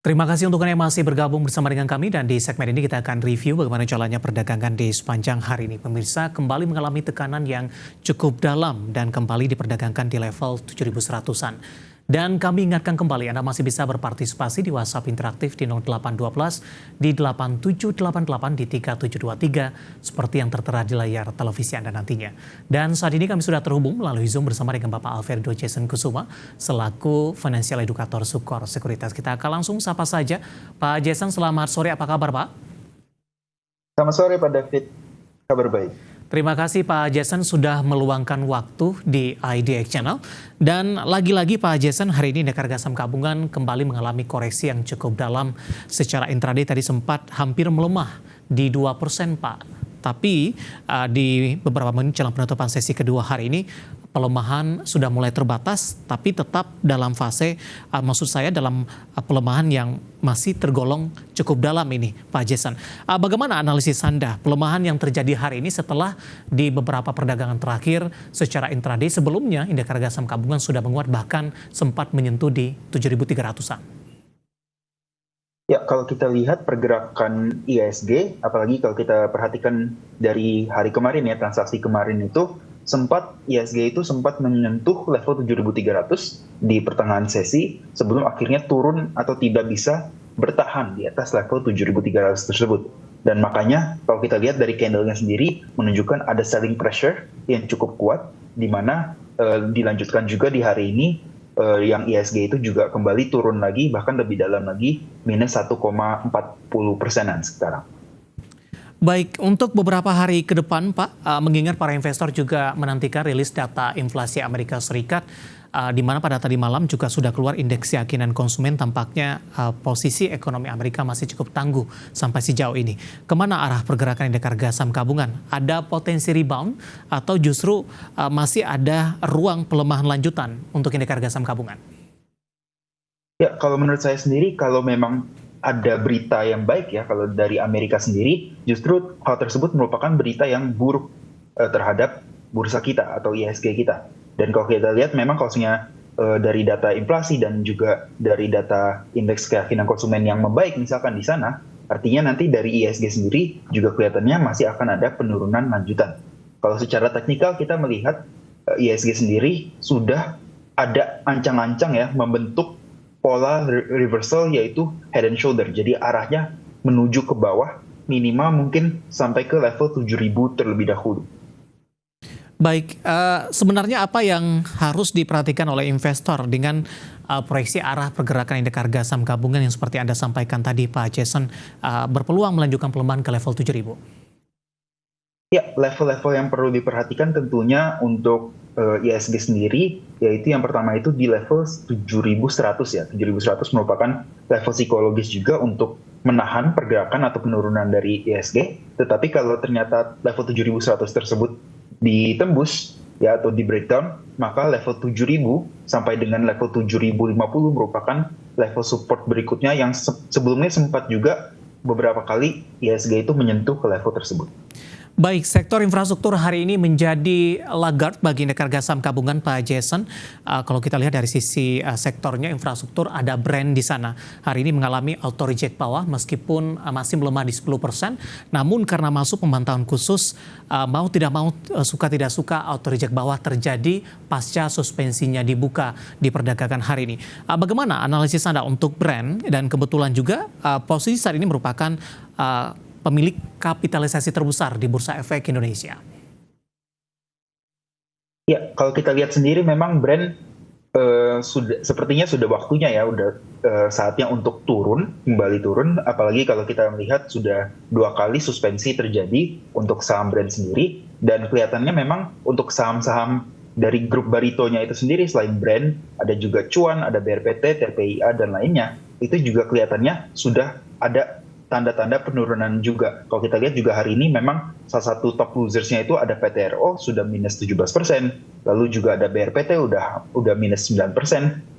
Terima kasih untuk Anda yang masih bergabung bersama dengan kami dan di segmen ini kita akan review bagaimana jalannya perdagangan di sepanjang hari ini. Pemirsa kembali mengalami tekanan yang cukup dalam dan kembali diperdagangkan di level 7.100-an. Dan kami ingatkan kembali Anda masih bisa berpartisipasi di WhatsApp interaktif di 0812 di 8788 di 3723 seperti yang tertera di layar televisi Anda nantinya. Dan saat ini kami sudah terhubung melalui Zoom bersama dengan Bapak Alfredo Jason Kusuma selaku Financial Educator Sukor Sekuritas. Kita akan langsung sapa saja. Pak Jason, selamat sore. Apa kabar, Pak? Selamat sore, Pak David. Kabar baik. Terima kasih Pak Jason sudah meluangkan waktu di IDX Channel. Dan lagi-lagi Pak Jason, hari ini indeks harga saham gabungan kembali mengalami koreksi yang cukup dalam. Secara intraday tadi sempat hampir melemah di 2% Pak. Tapi di beberapa menit jelang penutupan sesi kedua hari ini, pelemahan sudah mulai terbatas, tapi tetap dalam fase, maksud saya dalam pelemahan yang masih tergolong cukup dalam ini, Pak Jason. Bagaimana analisis Anda pelemahan yang terjadi hari ini setelah di beberapa perdagangan terakhir secara intraday sebelumnya indeks harga saham gabungan sudah menguat bahkan sempat menyentuh di 7.300-an? Ya, kalau kita lihat pergerakan IHSG, apalagi kalau kita perhatikan dari hari kemarin ya, transaksi kemarin itu, IHSG itu sempat menyentuh level 7.300 di pertengahan sesi sebelum akhirnya turun atau tidak bisa bertahan di atas level 7.300 tersebut. Dan makanya kalau kita lihat dari candle-nya sendiri menunjukkan ada selling pressure yang cukup kuat, di mana dilanjutkan juga di hari ini yang IHSG itu juga kembali turun lagi, bahkan lebih dalam lagi, minus 1,40%-an sekarang. Baik, untuk beberapa hari ke depan Pak, mengingat para investor juga menantikan rilis data inflasi Amerika Serikat, di mana pada tadi malam juga sudah keluar indeks keyakinan konsumen, tampaknya posisi ekonomi Amerika masih cukup tangguh sampai sejauh ini. Kemana arah pergerakan indeks harga saham gabungan? Ada potensi rebound atau justru masih ada ruang pelemahan lanjutan untuk indeks harga saham gabungan? Ya, kalau menurut saya sendiri, kalau memang ada berita yang baik ya, kalau dari Amerika sendiri, justru hal tersebut merupakan berita yang buruk terhadap bursa kita atau IHSG kita. Dan kalau kita lihat memang kalau dari data inflasi dan juga dari data indeks keyakinan konsumen yang membaik misalkan di sana, artinya nanti dari IHSG sendiri juga kelihatannya masih akan ada penurunan lanjutan. Kalau secara teknikal kita melihat IHSG sendiri sudah ada ancang-ancang ya membentuk pola reversal yaitu head and shoulder. Jadi arahnya menuju ke bawah minimal mungkin sampai ke level 7.000 terlebih dahulu. Baik, sebenarnya apa yang harus diperhatikan oleh investor dengan proyeksi arah pergerakan indeks harga saham gabungan yang seperti Anda sampaikan tadi Pak Jason, berpeluang melanjutkan pelemahan ke level 7.000? Ya, level-level yang perlu diperhatikan tentunya untuk IHSG sendiri, yaitu yang pertama itu di level 7.100 ya. 7.100 merupakan level psikologis juga untuk menahan pergerakan atau penurunan dari IHSG. Tetapi kalau ternyata level 7.100 tersebut ditembus ya atau di breakdown, maka level 7.000 sampai dengan level 7.050 merupakan level support berikutnya yang sebelumnya sempat juga beberapa kali IHSG itu menyentuh ke level tersebut. Baik, sektor infrastruktur hari ini menjadi laggard bagi indeks harga saham gabungan Pak Jason. Kalau kita lihat dari sisi sektornya infrastruktur ada brand di sana. Hari ini mengalami auto reject bawah meskipun masih melemah di 10%. Namun karena masuk pemantauan khusus, mau tidak mau suka tidak suka auto reject bawah terjadi pasca suspensinya dibuka di perdagangan hari ini. Bagaimana analisis Anda untuk brand dan kebetulan juga posisi saat ini merupakan pemilik kapitalisasi terbesar di Bursa Efek Indonesia? Ya, kalau kita lihat sendiri memang brand sepertinya sudah waktunya ya, udah saatnya untuk kembali turun. Apalagi kalau kita melihat sudah 2 kali suspensi terjadi untuk saham brand sendiri. Dan kelihatannya memang untuk saham-saham dari grup Baritonya itu sendiri, selain brand, ada juga Cuan, ada BRPT, TPIA, dan lainnya. Itu juga kelihatannya sudah ada tanda-tanda penurunan juga. Kalau kita lihat juga hari ini memang salah satu top losersnya itu ada PTRO sudah minus 17%, lalu juga ada BRPT udah minus 9%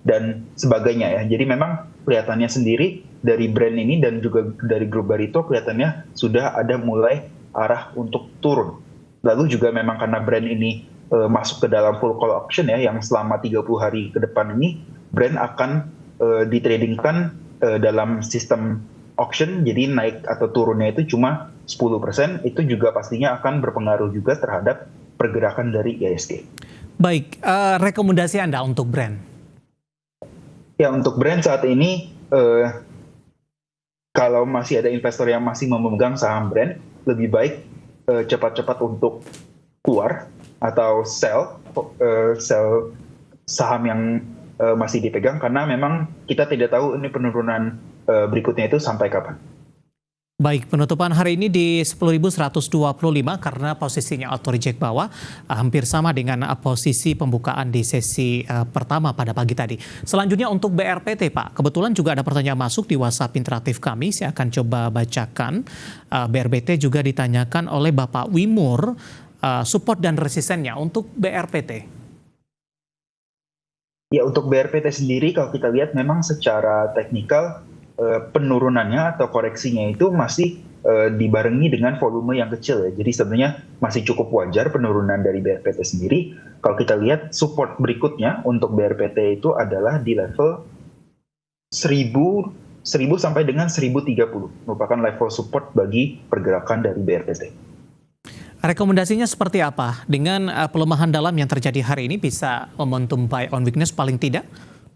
dan sebagainya ya. Jadi memang kelihatannya sendiri dari brand ini dan juga dari grup Barito kelihatannya sudah ada mulai arah untuk turun. Lalu juga memang karena brand ini masuk ke dalam full call option ya, yang selama 30 hari ke depan ini brand akan ditradingkan dalam sistem auction, jadi naik atau turunnya itu cuma 10%, itu juga pastinya akan berpengaruh juga terhadap pergerakan dari IHSG. Baik, rekomendasi Anda untuk brand? Ya, untuk brand saat ini, kalau masih ada investor yang masih memegang saham brand, lebih baik cepat-cepat untuk keluar atau sell saham yang masih dipegang, karena memang kita tidak tahu ini penurunan berikutnya itu sampai kapan. Baik, penutupan hari ini di 10.125 karena posisinya auto reject bawah hampir sama dengan posisi pembukaan di sesi pertama pada pagi tadi. Selanjutnya untuk BRPT, Pak. Kebetulan juga ada pertanyaan masuk di WhatsApp interaktif kami. Saya akan coba bacakan. BRPT juga ditanyakan oleh Bapak Wimur, support dan resistennya untuk BRPT. Ya, untuk BRPT sendiri kalau kita lihat memang secara teknikal penurunannya atau koreksinya itu masih dibarengi dengan volume yang kecil ya. Jadi sebenarnya masih cukup wajar penurunan dari BRPT sendiri. Kalau kita lihat support berikutnya untuk BRPT itu adalah di level 1000 sampai dengan 1030, merupakan level support bagi pergerakan dari BRPT. Rekomendasinya seperti apa? Dengan pelemahan dalam yang terjadi hari ini bisa momentum buy on weakness paling tidak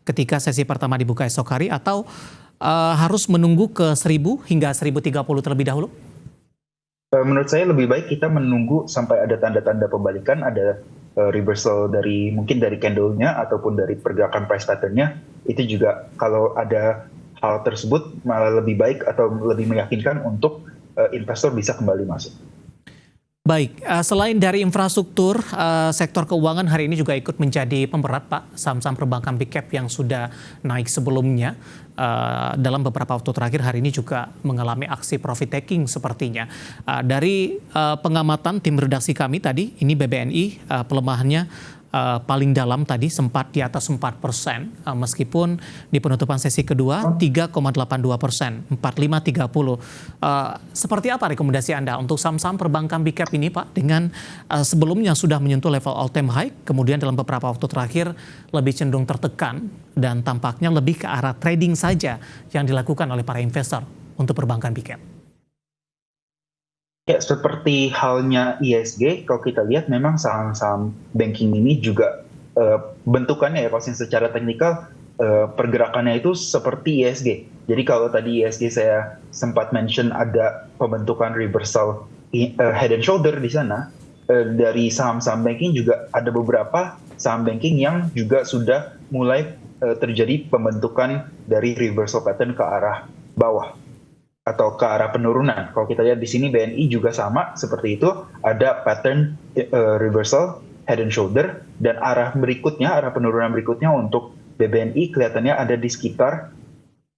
ketika sesi pertama dibuka esok hari, atau harus menunggu ke 1000 hingga 1030 terlebih dahulu? Menurut saya lebih baik kita menunggu sampai ada tanda-tanda pembalikan, ada reversal mungkin dari candle-nya ataupun dari pergerakan price pattern-nya. Itu juga kalau ada hal tersebut malah lebih baik atau lebih meyakinkan untuk investor bisa kembali masuk. Baik, selain dari infrastruktur, sektor keuangan hari ini juga ikut menjadi pemberat, Pak. Saham-saham perbankan big cap yang sudah naik sebelumnya dalam beberapa waktu terakhir hari ini juga mengalami aksi profit taking sepertinya. Dari pengamatan tim redaksi kami tadi, ini BBNI pelemahannya paling dalam tadi sempat di atas 4%, meskipun di penutupan sesi kedua 3,82%, 4530. Seperti apa rekomendasi Anda untuk saham-saham perbankan big cap ini, Pak, dengan sebelumnya sudah menyentuh level all time high, kemudian dalam beberapa waktu terakhir lebih cenderung tertekan dan tampaknya lebih ke arah trading saja yang dilakukan oleh para investor untuk perbankan big cap? Ya, seperti halnya IHSG, kalau kita lihat memang saham-saham banking ini juga bentukannya ya, kalau secara teknikal pergerakannya itu seperti IHSG. Jadi kalau tadi IHSG saya sempat mention ada pembentukan reversal head and shoulder di sana, dari saham-saham banking juga ada beberapa saham banking yang juga sudah mulai terjadi pembentukan dari reversal pattern ke arah bawah atau ke arah penurunan. Kalau kita lihat di sini BNI juga sama seperti itu, ada pattern reversal head and shoulder, dan arah penurunan berikutnya untuk BBNI kelihatannya ada di sekitar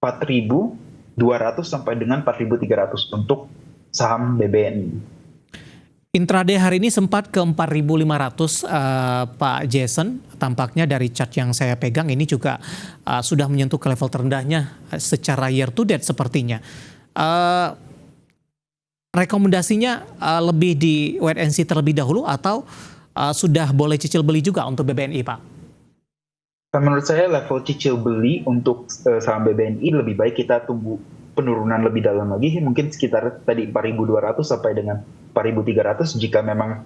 4.200 sampai dengan 4.300 untuk saham BBNI. Intraday hari ini sempat ke 4.500, Pak Jason. Tampaknya dari chart yang saya pegang ini juga sudah menyentuh ke level terendahnya secara year to date sepertinya. Rekomendasinya lebih di wait and see terlebih dahulu atau sudah boleh cicil beli juga untuk BBNI, Pak? Menurut saya level cicil beli untuk saham BBNI lebih baik kita tunggu penurunan lebih dalam lagi, mungkin sekitar tadi 4.200 sampai dengan 4.300. Jika memang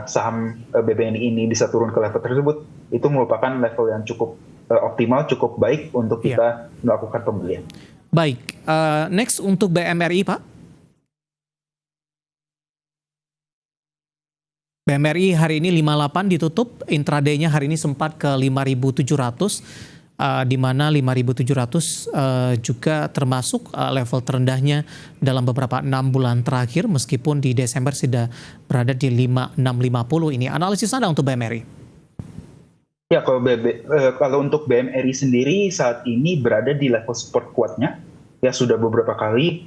saham BBNI ini bisa turun ke level tersebut, itu merupakan level yang cukup optimal, cukup baik untuk kita melakukan pembelian. Baik, next untuk BMRI, Pak. BMRI hari ini 58 ditutup, intraday-nya hari ini sempat ke 5.700, di mana 5.700 juga termasuk level terendahnya dalam beberapa 6 bulan terakhir, meskipun di Desember sudah berada di 5.650 ini. Analisis Anda untuk BMRI? Ya, kalau untuk BMRI sendiri saat ini berada di level support kuatnya, ya sudah beberapa kali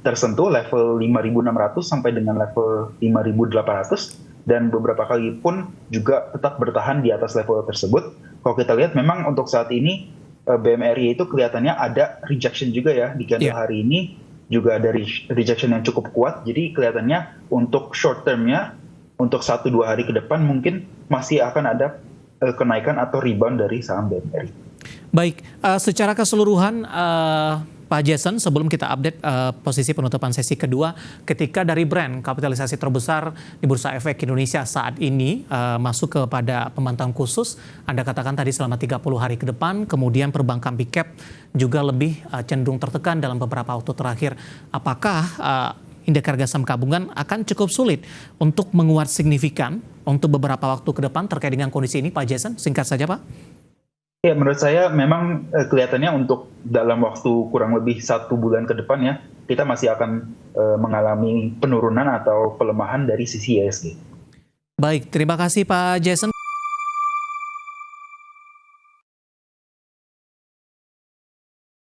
tersentuh level 5.600 sampai dengan level 5.800, dan beberapa kali pun juga tetap bertahan di atas level tersebut. Kalau kita lihat memang untuk saat ini BMRI itu kelihatannya ada rejection juga ya di candle hari ini, juga ada rejection yang cukup kuat. Jadi kelihatannya untuk short termnya, untuk 1-2 hari ke depan mungkin masih akan ada kenaikan atau rebound dari saham BMRI. Baik, secara keseluruhan Pak Jason, sebelum kita update posisi penutupan sesi kedua, ketika dari brand kapitalisasi terbesar di Bursa Efek Indonesia saat ini masuk kepada pemantauan khusus, Anda katakan tadi selama 30 hari ke depan, kemudian perbankan big cap juga lebih cenderung tertekan dalam beberapa waktu terakhir. Apakah indeks harga saham gabungan akan cukup sulit untuk menguat signifikan untuk beberapa waktu ke depan terkait dengan kondisi ini, Pak Jason? Singkat saja, Pak. Ya, menurut saya memang kelihatannya untuk dalam waktu kurang lebih 1 bulan ke depan ya, kita masih akan mengalami penurunan atau pelemahan dari sisi IHSG. Baik, terima kasih Pak Jason.